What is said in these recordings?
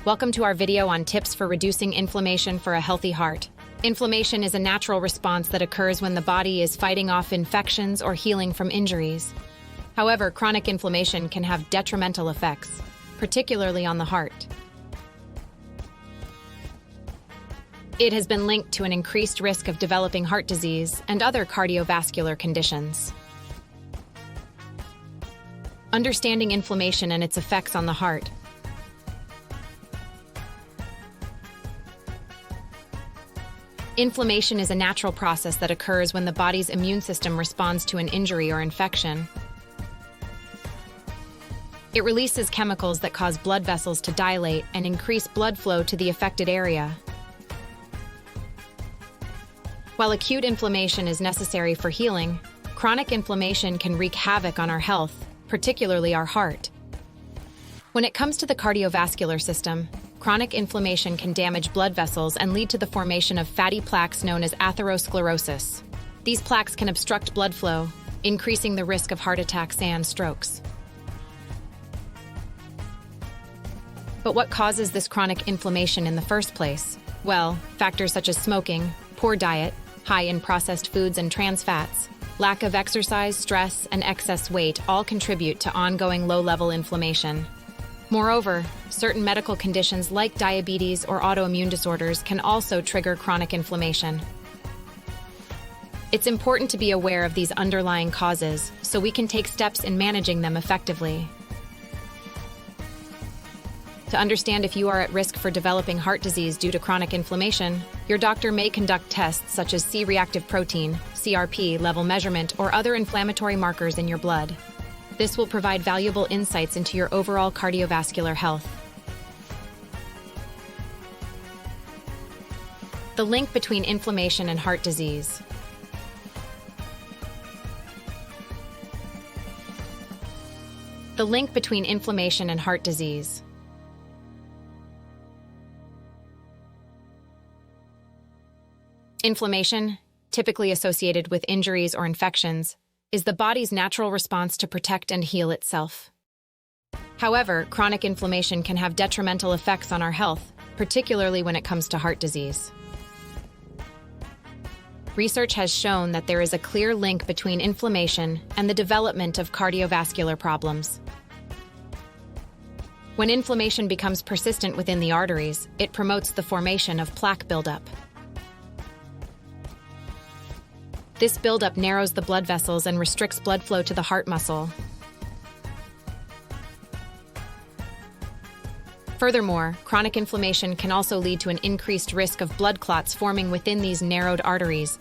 Welcome to our video on tips for reducing inflammation for a healthy heart. Inflammation is a natural response that occurs when the body is fighting off infections or healing from injuries. However, chronic inflammation can have detrimental effects, particularly on the heart. It has been linked to an increased risk of developing heart disease and other cardiovascular conditions. Understanding inflammation and its effects on the heart. Inflammation is a natural process that occurs when the body's immune system responds to an injury or infection. It releases chemicals that cause blood vessels to dilate and increase blood flow to the affected area. While acute inflammation is necessary for healing, chronic inflammation can wreak havoc on our health, particularly our heart. When it comes to the cardiovascular system, chronic inflammation can damage blood vessels and lead to the formation of fatty plaques known as atherosclerosis. These plaques can obstruct blood flow, increasing the risk of heart attacks and strokes. But what causes this chronic inflammation in the first place? Well, factors such as smoking, poor diet, high in processed foods and trans fats, lack of exercise, stress, and excess weight all contribute to ongoing low-level inflammation. Moreover, certain medical conditions like diabetes or autoimmune disorders can also trigger chronic inflammation. It's important to be aware of these underlying causes so we can take steps in managing them effectively. To understand if you are at risk for developing heart disease due to chronic inflammation, your doctor may conduct tests such as C-reactive protein, CRP, level measurement, or other inflammatory markers in your blood. This will provide valuable insights into your overall cardiovascular health. The link between inflammation and heart disease. The link between inflammation and heart disease. Inflammation, typically associated with injuries or infections, is the body's natural response to protect and heal itself. However, chronic inflammation can have detrimental effects on our health, particularly when it comes to heart disease. Research has shown that there is a clear link between inflammation and the development of cardiovascular problems. When inflammation becomes persistent within the arteries, it promotes the formation of plaque buildup. This buildup narrows the blood vessels and restricts blood flow to the heart muscle. Furthermore, chronic inflammation can also lead to an increased risk of blood clots forming within these narrowed arteries.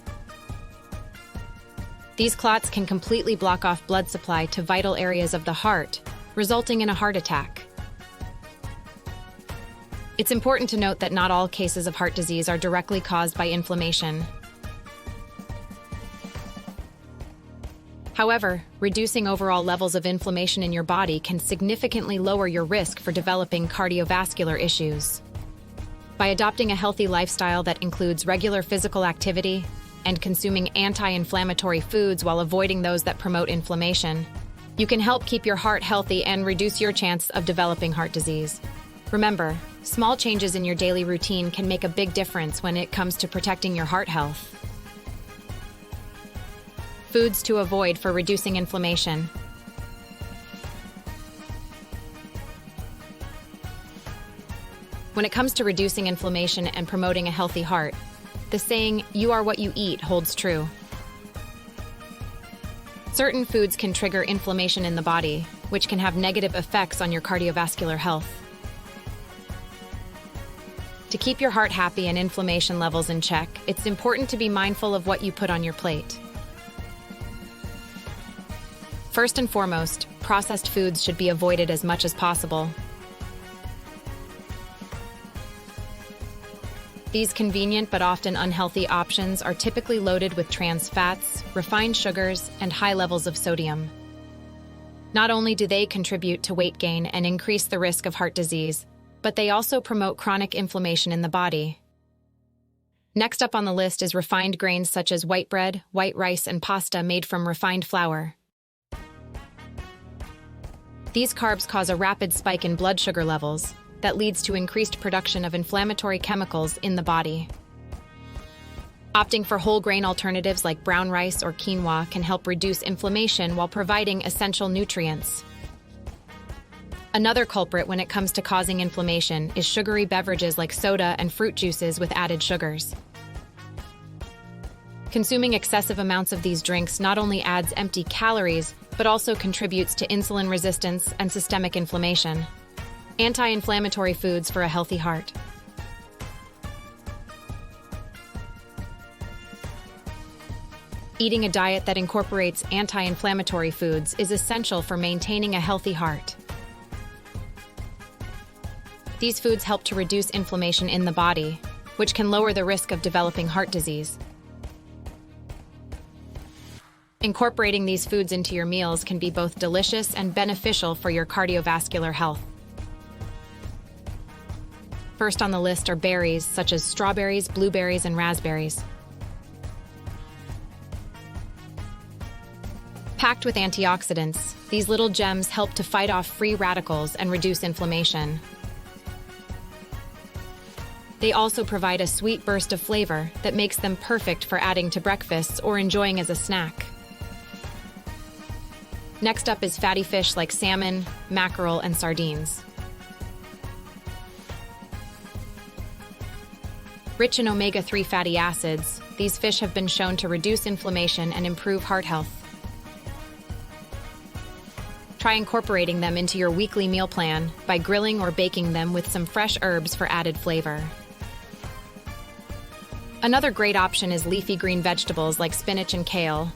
These clots can completely block off blood supply to vital areas of the heart, resulting in a heart attack. It's important to note that not all cases of heart disease are directly caused by inflammation. However, reducing overall levels of inflammation in your body can significantly lower your risk for developing cardiovascular issues. By adopting a healthy lifestyle that includes regular physical activity and consuming anti-inflammatory foods while avoiding those that promote inflammation, you can help keep your heart healthy and reduce your chance of developing heart disease. Remember, small changes in your daily routine can make a big difference when it comes to protecting your heart health. Foods to avoid for reducing inflammation. When it comes to reducing inflammation and promoting a healthy heart, the saying, "You are what you eat," holds true. Certain foods can trigger inflammation in the body, which can have negative effects on your cardiovascular health. To keep your heart happy and inflammation levels in check, it's important to be mindful of what you put on your plate. First and foremost, processed foods should be avoided as much as possible. These convenient but often unhealthy options are typically loaded with trans fats, refined sugars, and high levels of sodium. Not only do they contribute to weight gain and increase the risk of heart disease, but they also promote chronic inflammation in the body. Next up on the list is refined grains such as white bread, white rice, and pasta made from refined flour. These carbs cause a rapid spike in blood sugar levels, that leads to increased production of inflammatory chemicals in the body. Opting for whole grain alternatives like brown rice or quinoa can help reduce inflammation while providing essential nutrients. Another culprit when it comes to causing inflammation is sugary beverages like soda and fruit juices with added sugars. Consuming excessive amounts of these drinks not only adds empty calories, but also contributes to insulin resistance and systemic inflammation. Anti-inflammatory foods for a healthy heart. Eating a diet that incorporates anti-inflammatory foods is essential for maintaining a healthy heart. These foods help to reduce inflammation in the body, which can lower the risk of developing heart disease. Incorporating these foods into your meals can be both delicious and beneficial for your cardiovascular health. First on the list are berries such as strawberries, blueberries, and raspberries. Packed with antioxidants, these little gems help to fight off free radicals and reduce inflammation. They also provide a sweet burst of flavor that makes them perfect for adding to breakfasts or enjoying as a snack. Next up is fatty fish like salmon, mackerel, and sardines. Rich in omega-3 fatty acids, these fish have been shown to reduce inflammation and improve heart health. Try incorporating them into your weekly meal plan by grilling or baking them with some fresh herbs for added flavor. Another great option is leafy green vegetables like spinach and kale.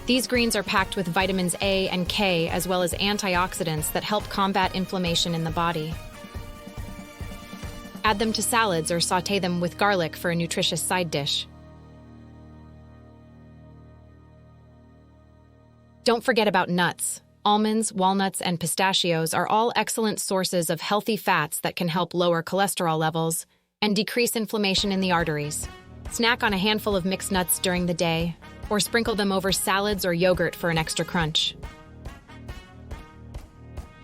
These greens are packed with vitamins A and K as well as antioxidants that help combat inflammation in the body. Add them to salads or sauté them with garlic for a nutritious side dish. Don't forget about nuts. Almonds, walnuts, and pistachios are all excellent sources of healthy fats that can help lower cholesterol levels and decrease inflammation in the arteries. Snack on a handful of mixed nuts during the day, or sprinkle them over salads or yogurt for an extra crunch.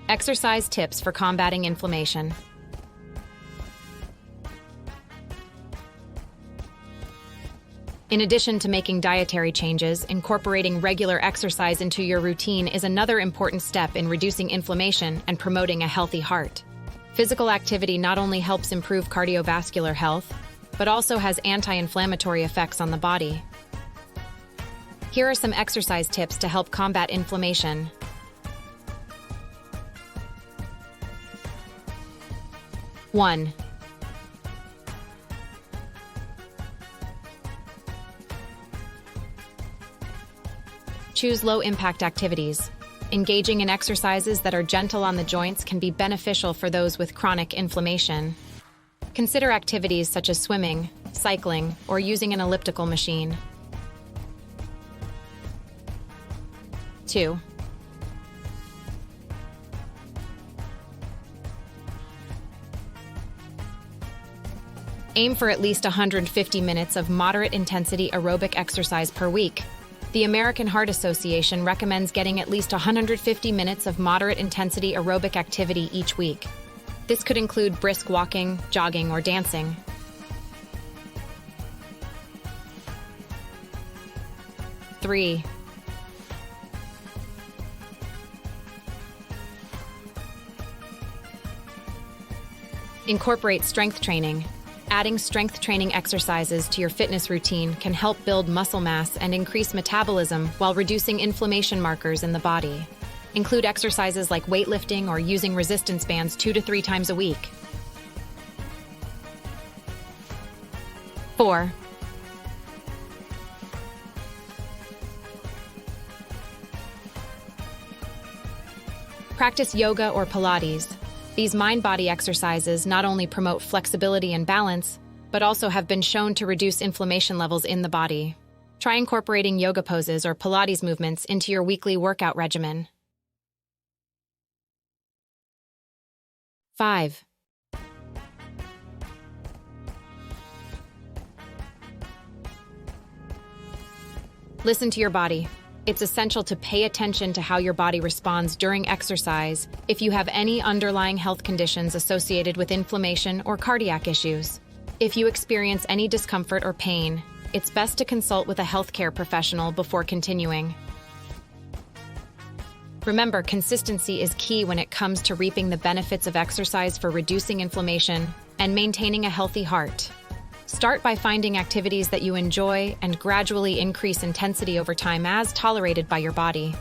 Exercise tips for combating inflammation. In addition to making dietary changes, incorporating regular exercise into your routine is another important step in reducing inflammation and promoting a healthy heart. Physical activity not only helps improve cardiovascular health, but also has anti-inflammatory effects on the body. Here are some exercise tips to help combat inflammation. One. Choose low-impact activities. Engaging in exercises that are gentle on the joints can be beneficial for those with chronic inflammation. Consider activities such as swimming, cycling, or using an elliptical machine. 2. Aim for at least 150 minutes of moderate-intensity aerobic exercise per week. The American Heart Association recommends getting at least 150 minutes of moderate-intensity aerobic activity each week. This could include brisk walking, jogging, or dancing. 3. Incorporate strength training. Adding strength training exercises to your fitness routine can help build muscle mass and increase metabolism while reducing inflammation markers in the body. Include exercises like weightlifting or using resistance bands 2 to 3 times a week. 4. Practice yoga or Pilates. These mind-body exercises not only promote flexibility and balance, but also have been shown to reduce inflammation levels in the body. Try incorporating yoga poses or Pilates movements into your weekly workout regimen. 5. Listen to your body. It's essential to pay attention to how your body responds during exercise if you have any underlying health conditions associated with inflammation or cardiac issues. If you experience any discomfort or pain, it's best to consult with a healthcare professional before continuing. Remember, consistency is key when it comes to reaping the benefits of exercise for reducing inflammation and maintaining a healthy heart. Start by finding activities that you enjoy and gradually increase intensity over time as tolerated by your body.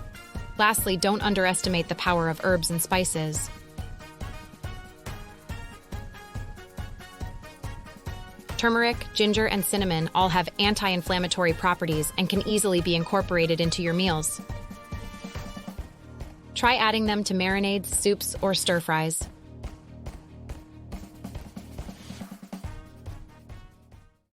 Lastly, don't underestimate the power of herbs and spices. Turmeric, ginger, and cinnamon all have anti-inflammatory properties and can easily be incorporated into your meals. Try adding them to marinades, soups, or stir-fries.